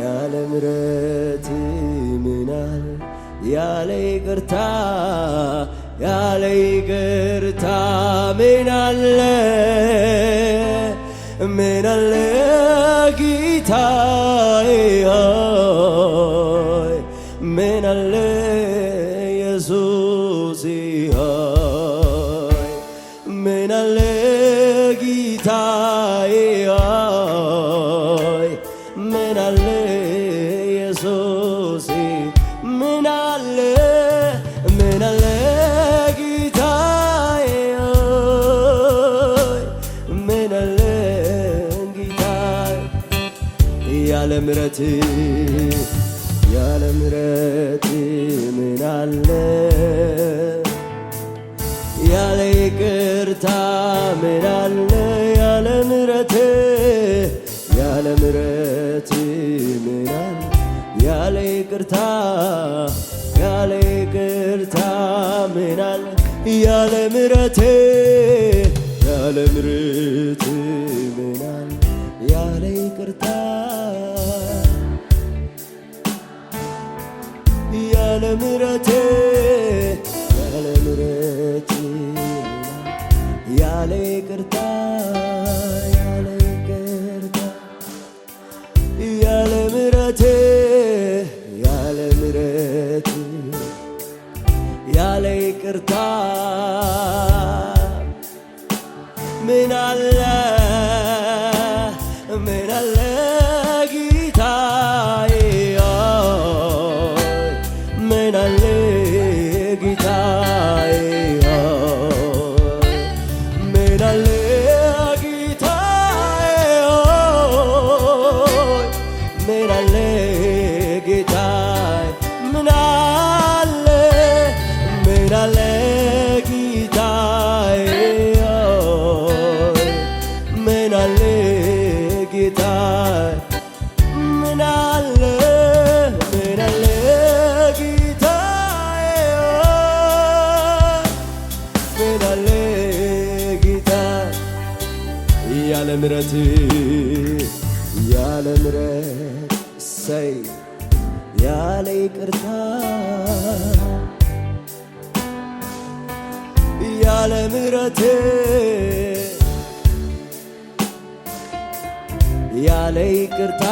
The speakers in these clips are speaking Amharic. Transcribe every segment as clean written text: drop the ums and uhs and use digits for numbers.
ያለ ምሕረት ምናል ያለ ይቅርታ ያለ ይቅርታ ምናለ ምናለ ጌታዬ ሆይ ምናለ ኢየሱስ ሆይ ምናለ ጌታዬ ሆይ ምናለ ኢየሱስ ምናለ ምናለ ጌታዬ ሆይ ምናለ ጌታዬ ያለ ምሕረት ምናለ ያለ ይቅርታ ምናለ ያለ ምሕረት ምናለ ያለ ይቅርታ ምናለ ያለ ምሕረት ምናለ ያለ ይቅርታ ያለ ምሕረት ያለ ይቅርታ ያለ ምሕረት ያለ ይቅርታ ምናለ ጌታዬ ሆይ ምናለ ጌታዬ ሆይ ምናለ ጌታዬ ሆይ ምናለ ጌታዬ ምናለ ጌታዬ ሆይ ምናለ ጌታዬ ምናለ ጌታዬ ምናለ ጌታዬ ያለ ምሕረት ሰይ ያለ ይቅርታ ያለ ምሕረት ያለ ይቅርታ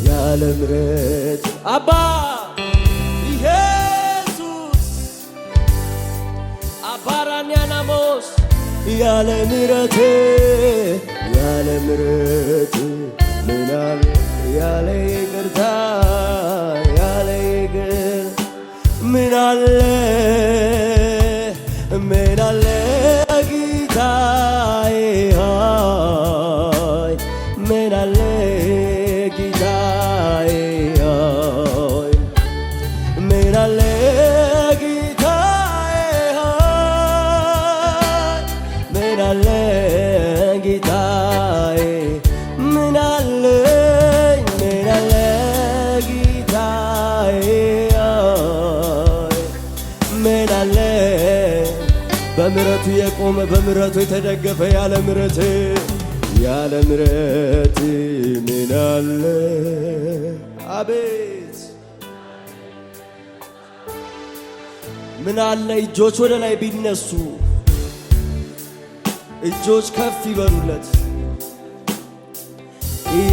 ያለ ምሕረት አባ ኢየሱስ አባራንያናሞስ ያለ ምሕረት ምናል ያለ ይቅርታ ምናለ ጌታዬ ሆይ ምናለ ጌታዬ ሆይ ምናለ ጌታዬ ሆይ ምናለ ጌታዬ ምናለ ጌታዬ ሆይ ምናለ በምሕረቱ የቆመ በምሕረቱ የተደገፈ ያለ ምሕረት ምናለ አቤት ምናለ እጆች ወደ ላይ ቢነሱ እጆች ከፍ ይበሉለት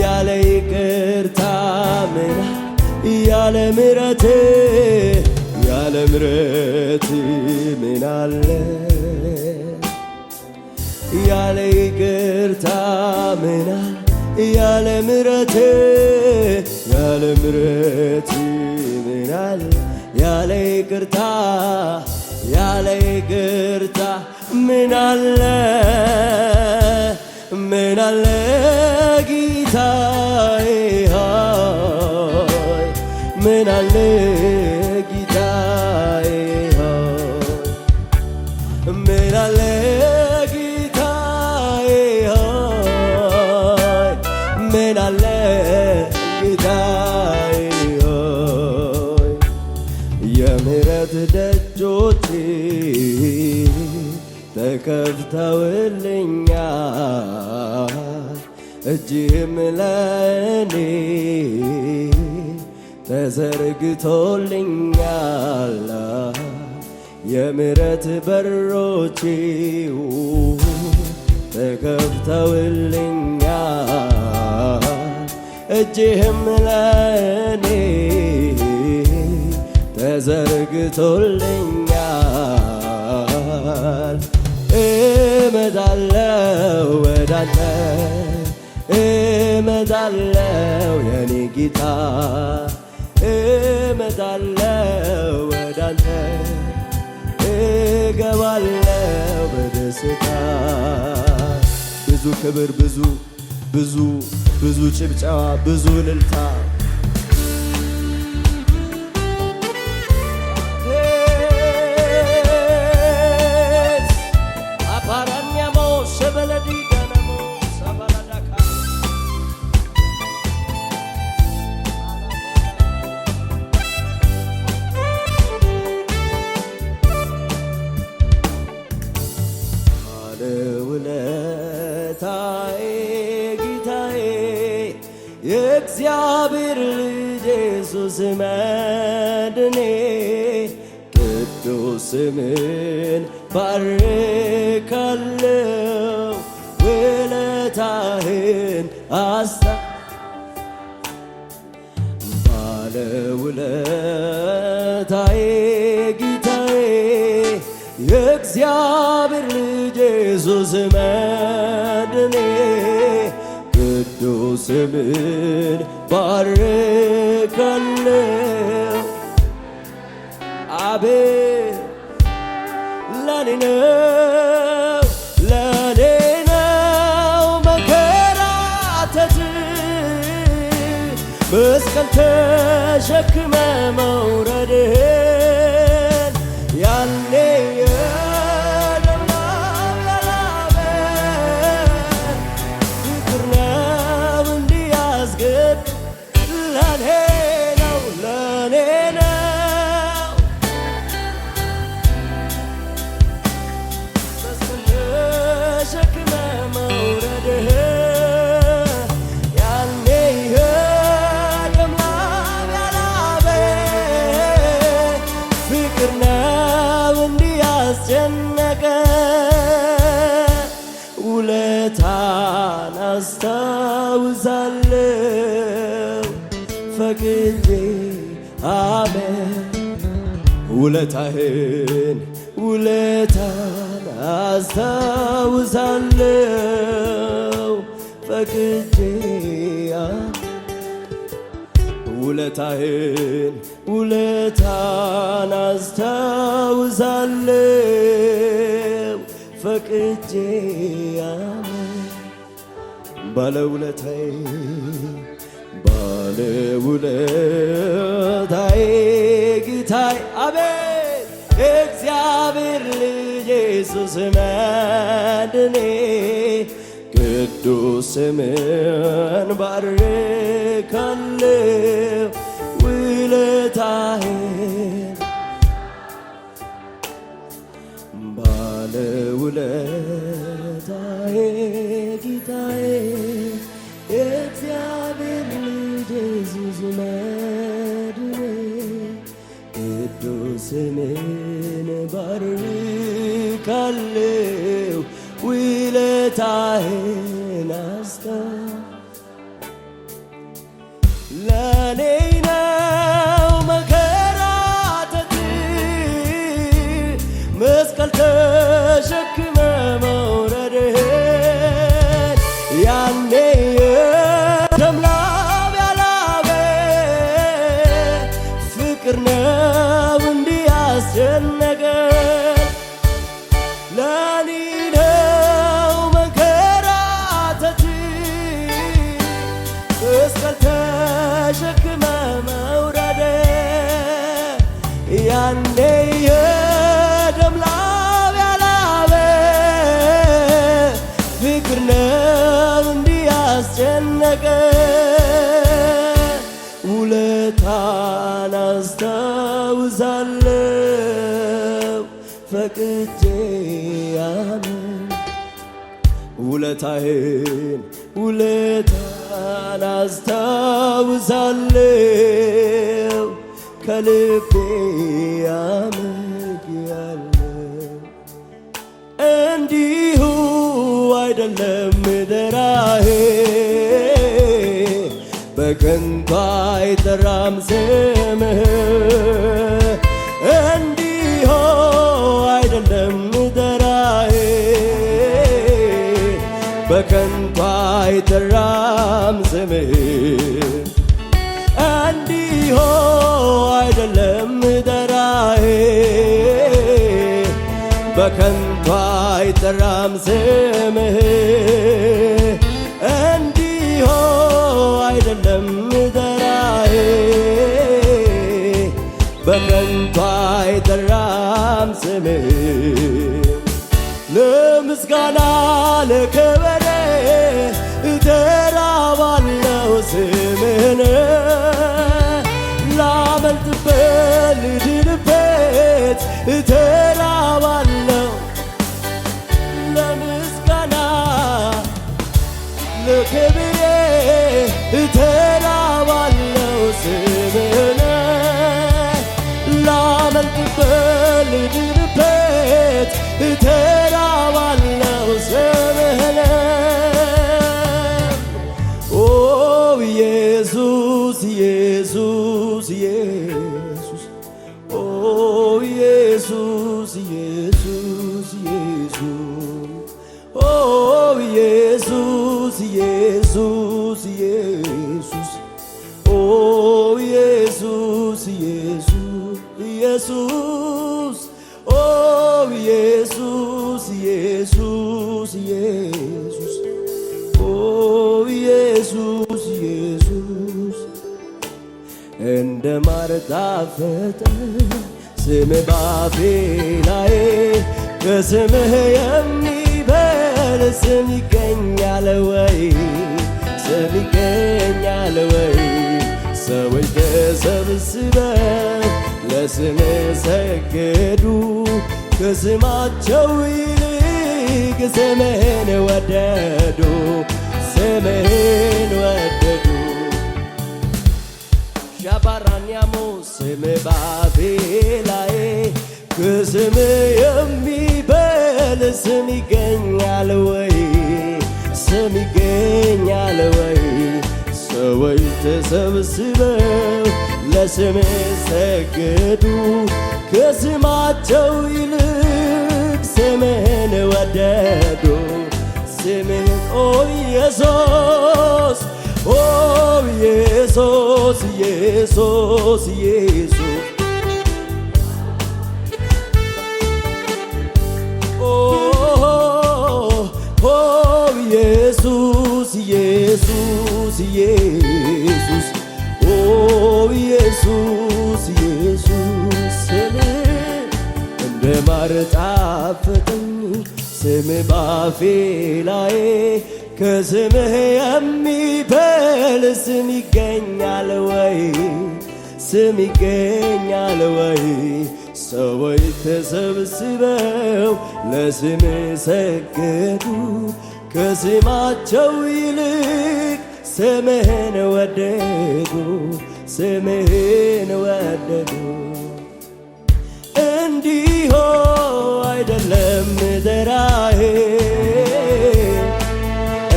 ያለ ይቅርታ ያለ ምሕረት ምናለ ያለ ይቅርታ ያለ ምሕረት ምናለ ያለ ይቅርታ ምናለ ጌታዬ ሆይ ምናለ ጌታዬ ሆይ ምናለ ጌታዬ ሆይ ምናለ ጌታዬ ሆይ የምሕረት ደጆች ተከፍተውልኛል እጅህም ለእኔ ተዘርግቶልኛል የምሕረት በሮች ተከፍተውልኛል እጅህም ለእኔ ተዘርግቶልኛል እመጣለሁ ወዳንተ እመጣለሁ የኔ ጌታ እመጣለሁ ወዳንተ እገባለሁ በደስታ ብዙ ክብር ብዙ ብዙ ብዙ ጭብጨባ ብዙ እልልታ የእግዚአብሔር ልጅ ኢየሱስ መድኔ ቅዱስ ስምን ባርካለው ውለታህን ባለውለታዬ ጌታዬ የእግዚአብሔር ልጅ ኢየሱስ መድኔ ቅዱስ ስምን ባርካለው አቤት ለኔ ነው መከራተት መስቀል ተሸክመ መውረድህን ያኔ ውለታን አስታውሳለሁ ፈቅጄ አሜን ውለታን አስታውሳለሁ ፈቅጄ ውለታን አስታውሳለሁ ፈቅጄ ባለውለታዬ ጌታዬ አቤት እግዚአብሔር ልጅ ኢየሱስ መድኔ ቅዱስ ስምን ባርካለው ውለታህን ባለውለታዬ ጌታዬ የእግዚአብሔር ልጅ ኢየሱስ መድኔ ቅዱስ ስምን ባርካለው ውለታህን ለኔ ነው መከራተት መስቀል ተሸክመ መውረድህን ያኔ የደም ላብ ያላበ ፍቅር ነው እንዲህ ያስጨነቀን ለኔ ነው መንከራተት ውለታን አስታውሳለሁ ከልቤ አመልክሃለሁ። እንዲሁ አይደለም ምድራዬ በከንቱ አይጠራም ስምህ። እንዲሁ አይደለም ምድራዬ በከንቱ አይጠራም ስምህ። እንዲሁ አይደለም ምድራዬ በከንቱ አይጠራም ስምህ። እንዲሁ አይደለም ምድራዬ በከንቱ አይጠራም ስምህ። ለምስጋና ለክብር እጠራዋለሁ ስምህን ላመልጥበት ልድንበት እጠራዋለሁ። ለምስጋና ለክብር እጠራዋለሁ ስምህን ላመልጥበት ልድንበት እጠራዋለሁ ስምህን። ኦ ኢየሱስ ኢየሱስ ኢየሱስ ኦ ኢየሱስ ኢየሱስ ኢየሱስ ኦ ኢየሱስ ኢየሱስ ኢየሱስ ኦ ኢየሱስ ኢየሱስ ኢየሱስ ኦ ኢየሱስ ኢየሱስ ኢየሱስ ኦ ኢየሱስ ኢየሱስ እንደ ማር ጣፈጠ ስምህ ባፌ ላይ ከስምህ የሚበልጥ ስም ይገኛል ወይ? ስም ይገኛል ወይ? ሰዎች ተሰብስበው ለስምህ ሰገዱ ከስማቸው ይልቅ ስምህን ወደዱ ስምህን ወደዱ። ሻባራንያሞ ስምህ ባፌ ላይ ከስምህ የሚበልጥ ስም ይገኛል ወይ? ስም ይገኛል ወይ? ሰዎች ተሰብስበው ለስምህ ሰገዱ ከስማቸው ይልቅ ስምህን ወደዱ ስምህን ኦ ኢየሱስ ኦ ኢየሱስ ኢየሱስ ኢየሱስ ኦ ኢየሱስ ኢየሱስ ኢየሱስ ኦ ኢየሱስ ኢየሱስ ስምህ እንደ ማር ጣፈጠኝ ስምህ ባፌ ላይ ከስምህ የሚበልጥ ስም ይገኛል ወይ? ስም ይገኛል ወይ? ሰዎች ተሰብስበው ለስምህ ሰገዱ ከስማቸው ይልቅ ስምህን ወደዱ ስምህን ወደዱ። እንዲሁ አይደለም ምድራዬ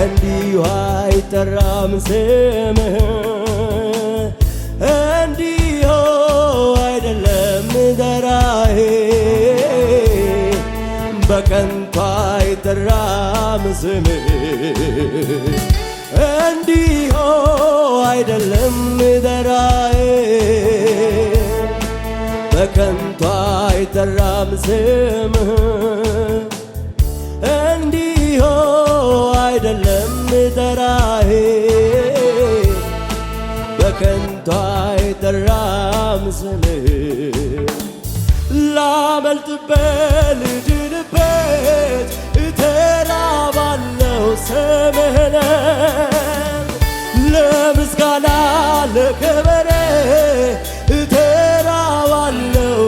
እንዲሁ አይጠራም ስምህ። እንዲሁ አይደለም ምድራዬ በከንቱ አይጠራም ስምህ። እንዲሁ አይደለም ምድራዬ በከንቱ አይጠራም ስምህ። እንዲሁ አይደለም ምድራዬ በከንቱ አይጠራም ስምህ። ላመልጥበት ልድንበት እጠራዋለሁ ስምህን ለምስጋና ለክብር እጠራዋለሁ።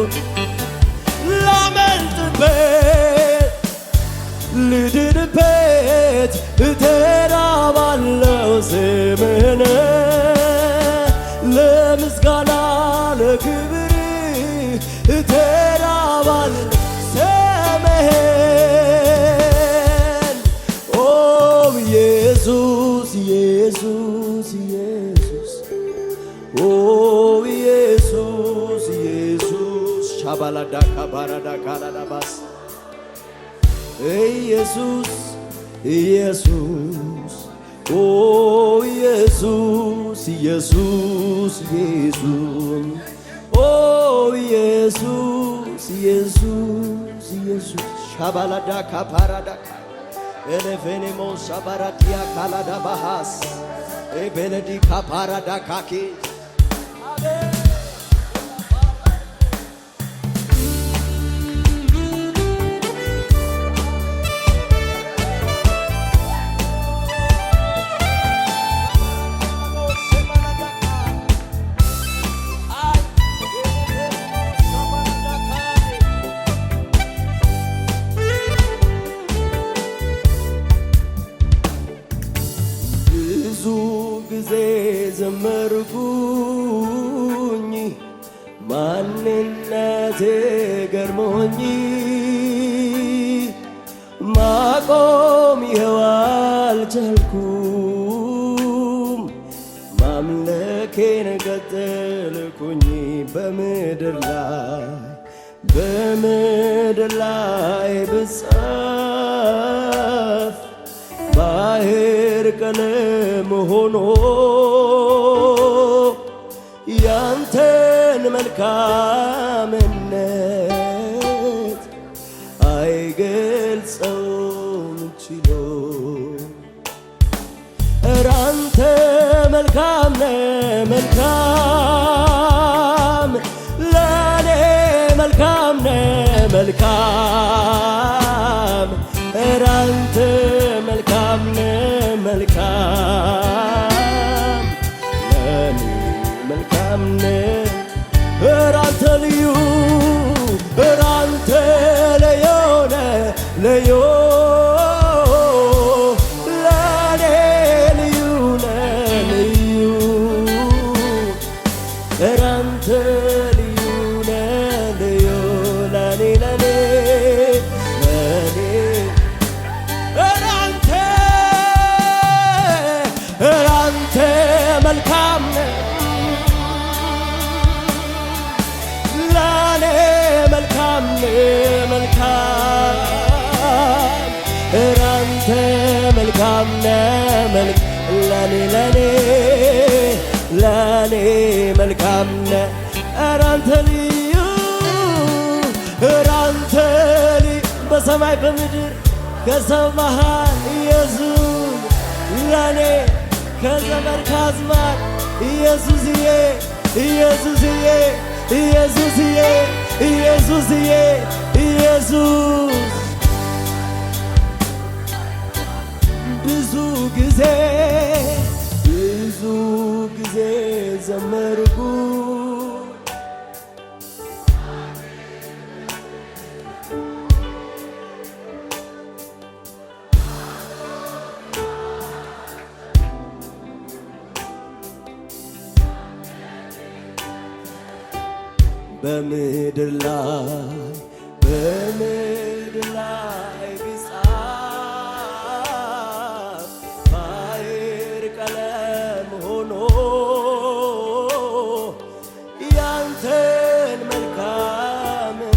ላመልጥበት ልድንበት ቤት እጠራዋለሁ ስምህን ለምስጋና ለክብር እጠራዋለሁ ስምህን ኦ ኢየሱስ ኢየሱስ ኢየሱስ ኦ ኢየሱስ ኢየሱስ ሻባላዳ ካባራዳ ካላዳባስ ኢየሱስ ኢየሱስ ኦ ኢየሱስ ኢየሱስ ኢየሱስ ኦ ኢየሱስ ኢየሱስ ኢየሱስ ሻባላዳ ካፓራዳ ኤሌፌኔሞ ሻባራዲያ ካላዳ ባሃስ ኤቤለዲ ካፓራዳ ካኬ ዘመርኩኝ ማንነቴ ገርሞኝ ማቆም ይኸው አልቻልኩም ማምለኬን ቀጠልኩኝ በምድር ላይ ብጻፍ ባህር ቀለም ሆኖ ያንተን መልካምነት አይገልጸውም ችሎ ኧረ አንተ መልካም ነህ መልካም ለኔ መልካም ነህ መልካም ኧረ አንተ መልካም ነህ መልካም ለኔ መልካም ነህ ኧረ አንተ ልዩ ኧረ አንተ ልዩ ነህ ልዩ ለኔ ልዩ ነህ ልዩ ኧረ አንተ ልዩ ነህ ልዩ ለኔ ለኔ መልካም ነህ ለኔ መልካም ነህ መልካም ኧረ አንተ መልካም ነህ ለኔ መልካም ነህ ኧረ አንተ ልዩ ኧረ አንተ ልዩ በሰማይ በምድር ከሰው መሃል ኢየሱስ ለኔ ከዘመድ ካዝማድ ኢየሱስዬ ኢየሱስዬ ኢየሱስዬ ኢየሱስዬ ኢየሱስ ብዙ ጊዜ ዘመርኩ በምድር ላይ ቢጻፍ ባህር ቀለም ሆኖ ያንተን መልካምነት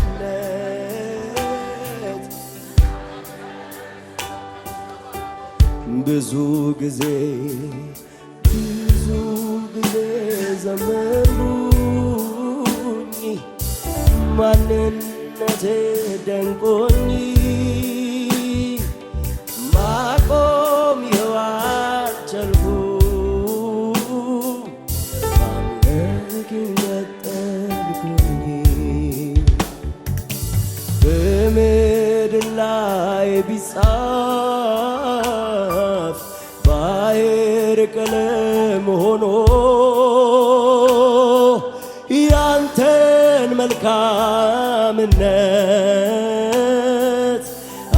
ብዙ ጊዜ ዘመሩ ማንነቴ ደንቆኝ ማቆም ይኸው አልቻልኩም ማምለኬን ቀጠልኩኝ በምድር ላይ ቢጻፍ ባህር ቀለም ሆኖ ያንተን መልካምነት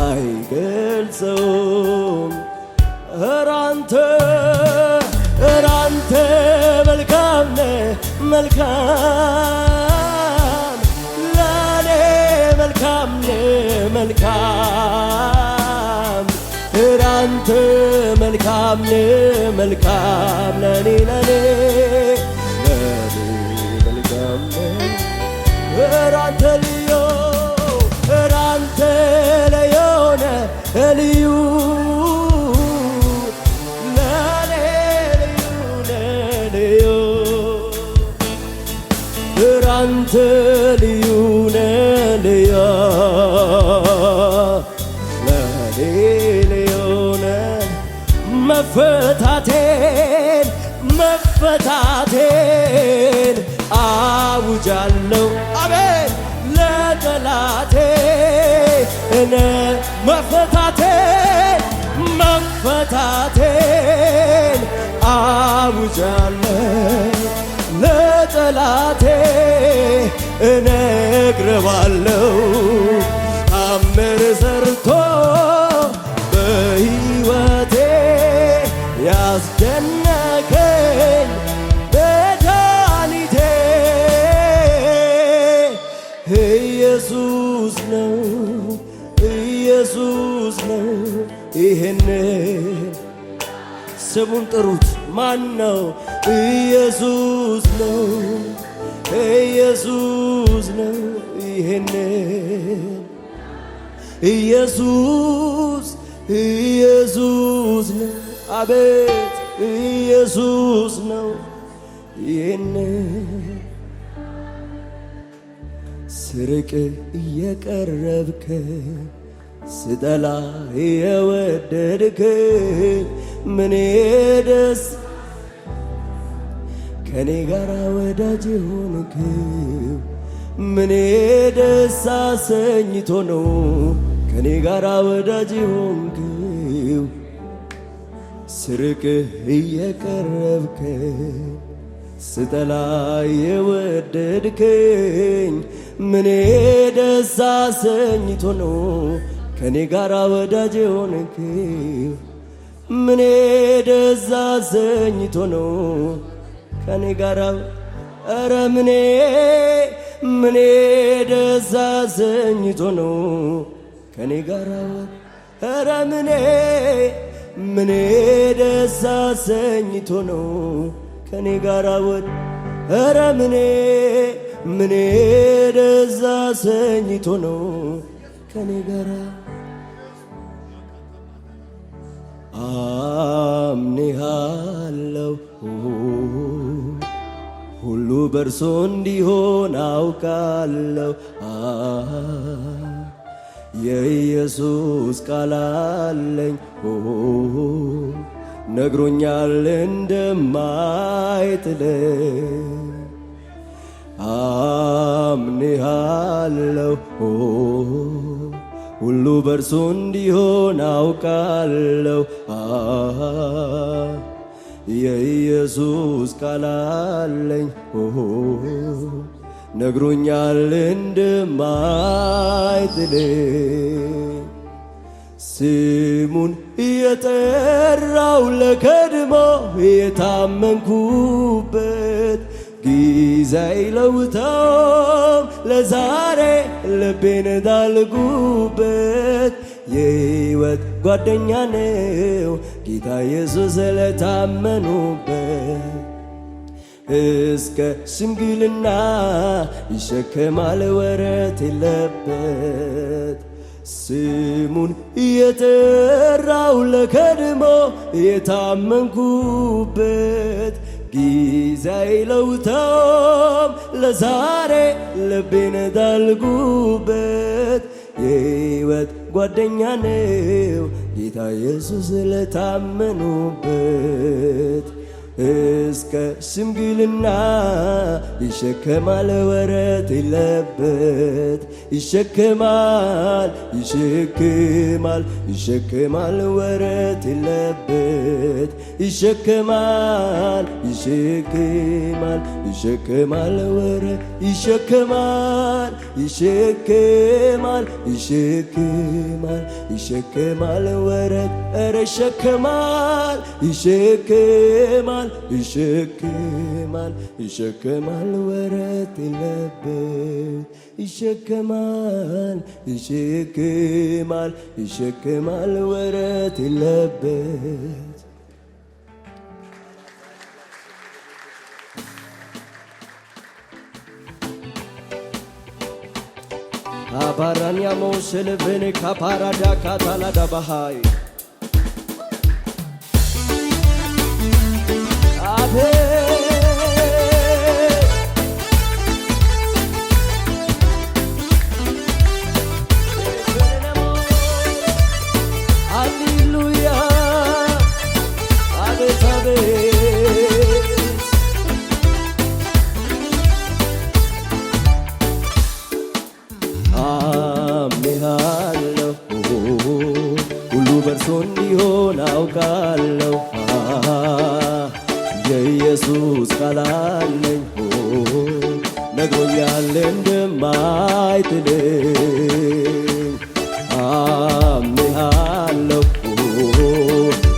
አይገልጸውም እራንተ መልካም ነህ መልካም ለኔ መልካም ነህ መልካም እራንተ መልካም ነህ መልካም ለኔ መልካም ነህ እራንተ ልዩ እራንተ ለየሆነ ልዩ አንተ ልዩ ነህ ልዩ ለኔ ልዩ ነህ መፈታቴን አውጃለሁ አቤት ለጠላቴ እኔ መፈታቴን አውጃለሁ ለጠላቴ እነግረዋለሁ ታምር ሰርቶ በሕይወቴ ያስደነቀኝ መድኃኒቴ ኢየሱስ ነው ኢየሱስ ነው። ይህን ስሙን ጥሩት። ማን ነው? ኢየሱስ ነው ኢየሱስ ነው። ይሄን ኢየሱስ ነው። አቤት ኢየሱስ ነው። ይሄን ስርቅ እየቀረብክ ስጠላ የወደድክ ምን ደስ ከኔ ጋር ወዳጅ ሆንክ ምን ደስ አሰኝቶ ነው ከኔ ጋር ወዳጅ ሆንክ ስርቅ እየቀረብክ ስጠላ የወደድከኝ ምን ደስ አሰኝቶ ነው ከኔ ጋር ወዳጅ ሆንክ ምን ደስ አሰኝቶ ነው ከኔ ጋር ኧረ ምን ደስ አሰኝቶ ነው ከኔ ጋር ኧረ ምን ደስ አሰኝቶ ነው ከኔ ጋር ኧረ ምን ደስ አሰኝቶ ነው ከኔ ጋር አምንሃለሁ ሁሉ በርሶ እንዲሆን አውቃለሁ የኢየሱስ ቃል አለኝ ነግሮኛል እንደማይጥለኝ አምንሃለሁ ሁሉ በርሱ እንዲሆን አውቃለሁ የኢየሱስ ቃል አለኝ ነግሮኛል እንደማይጥለኝ ስሙን እየጠራው ለቀድሞ የታመንኩበት ጊዜ አይለውጠውም ለዛሬ ልቤን ጣልኩበት የሕይወት ጓደኛ ነው ጌታ ኢየሱስ ለታመኑበት እስከ ሽምግልና ይሸከማል ወረት የለበት ስሙን እየጠራው ለቀድሞ የታመንኩበት ጊዜ አይለውጠውም ለዛሬ ልቤን ጣልኩበት የሕይወት ጓደኛ ነው ጌታ ኢየሱስ ለታመኑበት እስከ ሽምግልና ይሸከማል ወረት የለበት ይሸከማል ይሸከማል ይሸከማል ወረት የለበት ይሸከማል ይሸከማል ይሸከማል ወረት ይሸከማል ይሸከማል ይሸከማል ይሸከማል ወረት ኧረ ይሸከማል ይሸከማል ይሸከማል ይሸከማል ወረት የለበት ይሸከማል ይሸከማል ይሸከማል ወረት የለበት አባራንያሞ ስለበኔ ካፓራዳ ካታላዳ ባሃይ ሃሌሉያ አቤት አቤት አምንሃለሁ ሁሉ በርሶ እንዲሆን አውቃለሁ የኢየሱስ ቃል አለኝ ነግሮኛል እንደማይጥለኝ አምንሃለሁ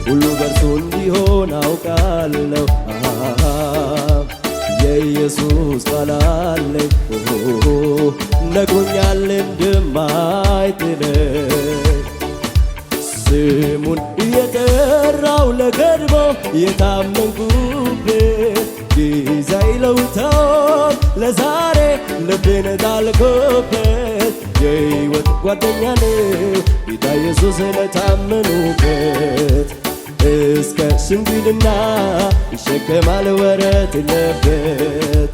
ሁሉ በርሱ እንዲሆን አውቃለሁ የኢየሱስ ቃል አለኝ ነግሮኛል እንደማይጥለኝ ስሙን እየጠራው ለቀድሞ የታመንኩበት ጊዜ አይለውጠውም ለዛሬ ልቤን ጣልኩበት የሕይወት ጓደኛ ነው ጌታ ኢየሱስ ለታመኑበት እስከ ሽምግልና ይሸከማል ወረት የለበት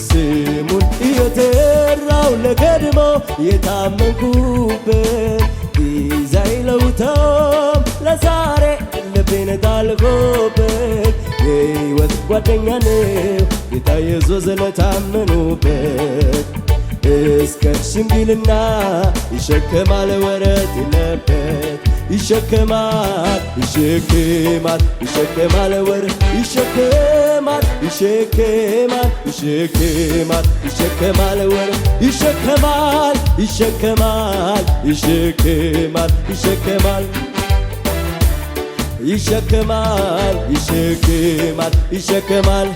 ስሙን እየጠራው ለቀድሞ የታመንኩበት ጊዜ አይለውጠውም ለዛሬ ልቤን ጣልኩበት የሕይወት ጓደኛ ነው ጌታ ኢየሱስ ለታመኑበት እስከ ሽምግልና ይሸከማል ወረት የለበት ይሸከማል ይሸከማል ይሸከማል ወረት ይሸከማል ይሸከማል ይሸከማል ይሸከማል ወረት ይሸከማል ይሸከማል ይሸከማል ይሸከማል ይሸከማል ይሸከማል ይሸከማል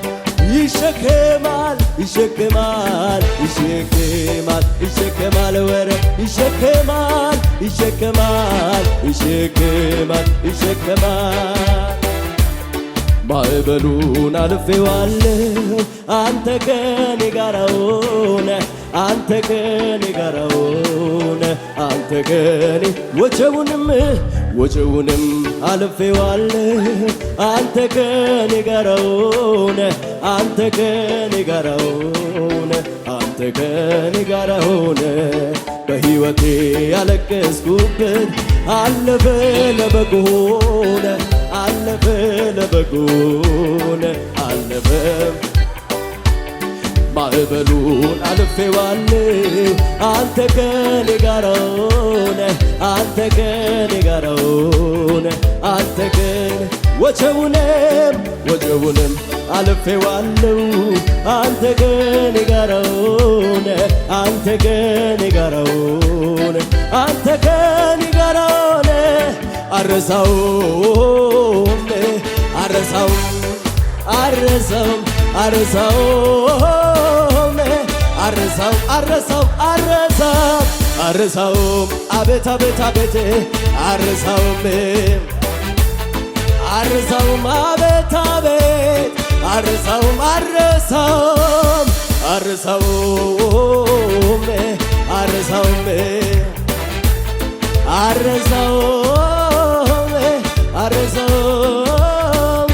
ይሸከማል ይሸከማል ይሸከማል ይሸከማል ወረት ይሸከማል ይሸከማል ይሸከማል ይሸከማል ማዕበሉን አልፌዋለሁ አንተ ከኔ ጋር ሆነህ አንተ ከኔ ጋር ሆነህ አንተ ከኔ ወጀቡንም አልፌዋለሁ አንተ ከኔ ጋር ሆነህ አንተ ከኔ ጋር ሆነህ አንተ ከኔ ጋር ሆነህ በሕይወቴ ያለቀስኩበት አለፈ ለበጎ ሆነ አለፈ ለበጎ ሆነ አለፈ ማዕበሉን አልፌዋለሁ አንተ ከኔ ጋር ሆነህ አንተ ከኔ ጋር ሆነህ አንተ ከኔ ወጀቡንም አልፌዋለሁ አንተ ከኔ ጋር ሆነህ አንተ ከኔ ጋር ሆነህ አንተ ከኔ ጋር ሆነህ አረሳውም አረሳውም አረሳውም አረሳውም አረሳውም አረሳውም አረሳውም አረሳውም አቤት አቤት አቤት አረሳውም አረሳውም አቤት አቤት አረሳውም አረሳውም አረሳውም አረሳውም አረሳውም አረሳውም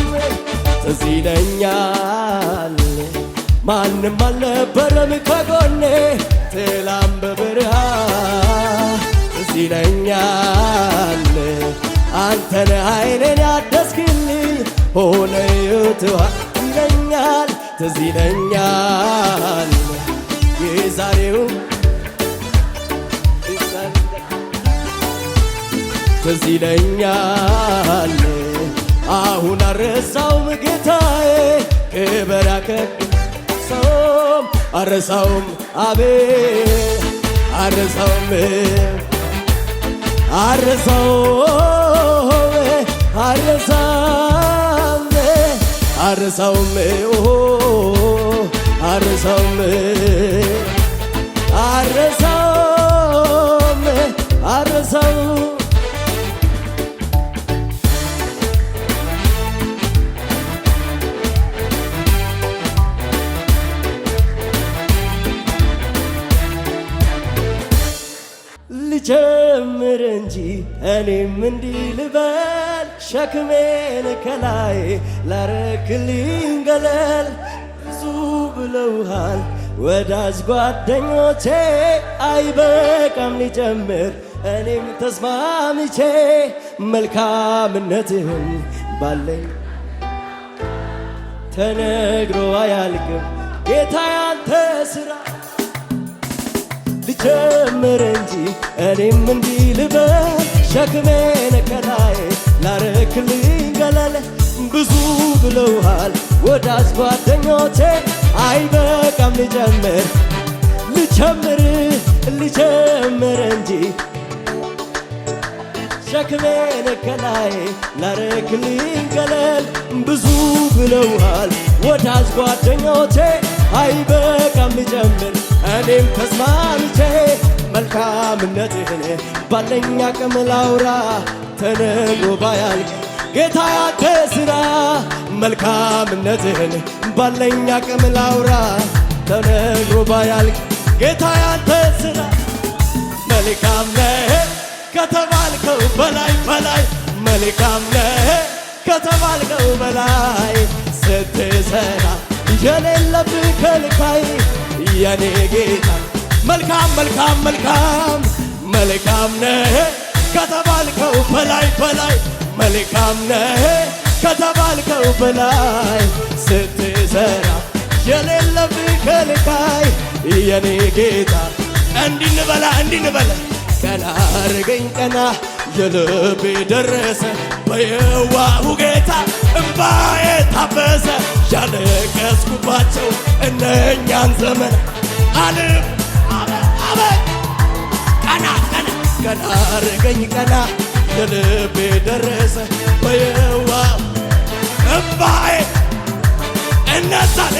ትዝ ይለኛል ማንም አልነበረም ከጎኔ ትላም በብርሃን ትዝ ይለኛል አንተነ አይኔን ያደስክልኝ ሆነ ይትዋ ይለኛል ትዝ ይለኛል የዛሬው ትዝ ይለኛል አሁን አረሳውም ጌታዬ ክብር ያከብሰውም አረሳውም አቤት አረሳውም አረሳውም አረሳውም አረሳውም አረሳውም አረሳውም አረሳውም ልጀምር እንጂ እኔም እንዲህ ልበል ሸክሜን ከላይ ላረክልኝ ገለል ብዙ ብለውሃል ወዳጅ ጓደኞቼ አይበቃም ሊጨምር እኔም ተስማምቼ መልካምነትህን ባለኝ ተነግሮ አያልቅም ጌታ ያንተ ሥራ ልጀምር እንጂ እኔም እንዲህ ልበል ሸክሜን ከላይ ላረክልኝ ገለል ብዙ ብለውሃል ወዳጅ ጓደኞቼ አይበቃም ልጀምር እንጂ ሸክሜን ከላይ ላረክልኝ ገለል ብዙ ብለውሃል ወዳጅ ጓደኞቼ አይበቃም ልጀምር እኔም ተስማምቼ መልካምነትህን ባለኝ አቅም ላውራ ተነግሮ ባያልቅ ጌታ ያንተ ሥራ መልካምነትህን ባለኝ አቅም ላውራ ተነግሮ ባያልቅ ጌታ ያንተ ሥራ መልካም ነህ ከተባልከው በላይ በላይ መልካም ነህ ከተባልከው በላይ ስትሰራ የሌለብህ ከልካይ የኔ ጌታ መልካም መልካም መልካም መልካም ነህ ከተባልከው በላይ በላይ መልካም ነህ ከተባልከው በላይ ስትሰራ የሌለብህ ከልካይ የኔ ጌታ እንዲንበላ ቀና አርገኝ ቀና የልቤ ደረሰ በየዋሁ ጌታ እምባዬ ታበሰ ያለቀስኩባቸው እነኛን ዘመን አልፍ አቤት ቀና አርገኝ ቀና የልቤ ደረሰ በየዋሁ እምባዬ እነዛን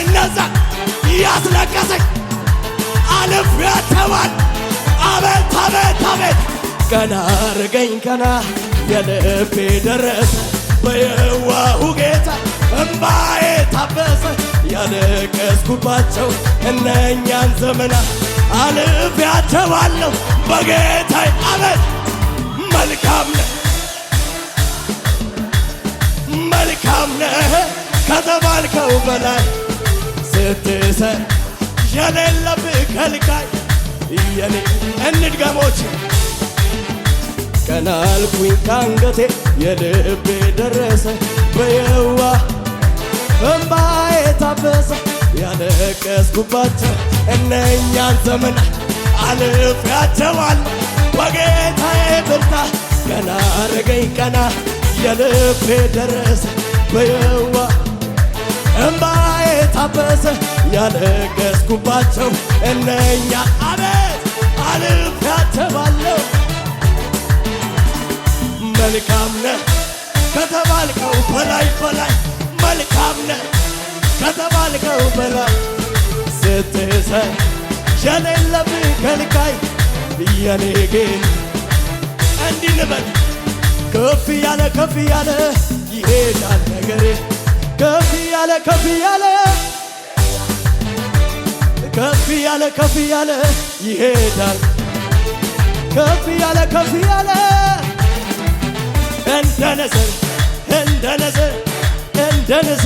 ያስለቀሰኝ አልፍ ያተዋል አቤት አቤት አቤት ቀና አርገኝ ቀና የልቤ ደረሰ በየዋሁ ጌታ እምባዬ ታበሰ ያለቀስኩባቸው እነኛን ዘመናት አልፌያቸዋለሁ በጌታዬ አቤት መልካም ነህ ከተባልከው በላይ ስትሰራ የሌለብህ ከልካይ የኔ እንድገሞች ቀና አልኩኝ ካንገቴ የልቤ ደረሰ በየዋህ እምባዬ ታበሰ ያለቀስኩባቸው እነኛን ዘመናት አልፌያቸዋለሁ በጌታዬ ብርታት ቀና አረገኝ ቀና የልቤ ደረሰ በየዋህ እምባዬ ታበሰ ያለቀስኩባቸው እነኛ አቤት አልፌያቸዋለሁ መልካም ነህ ከተባልከው በላይ በላይ መልካም ነህ ከተባልከው በላይ ስትሰራ የሌለብህ ከልካይ የኔ ጌታ እንዲህ ልበል ከፍ ያለ ይሄዳል ነገሬ ከፍ ያለ ይሄዳል ከፍ ያለ እንደ ንስር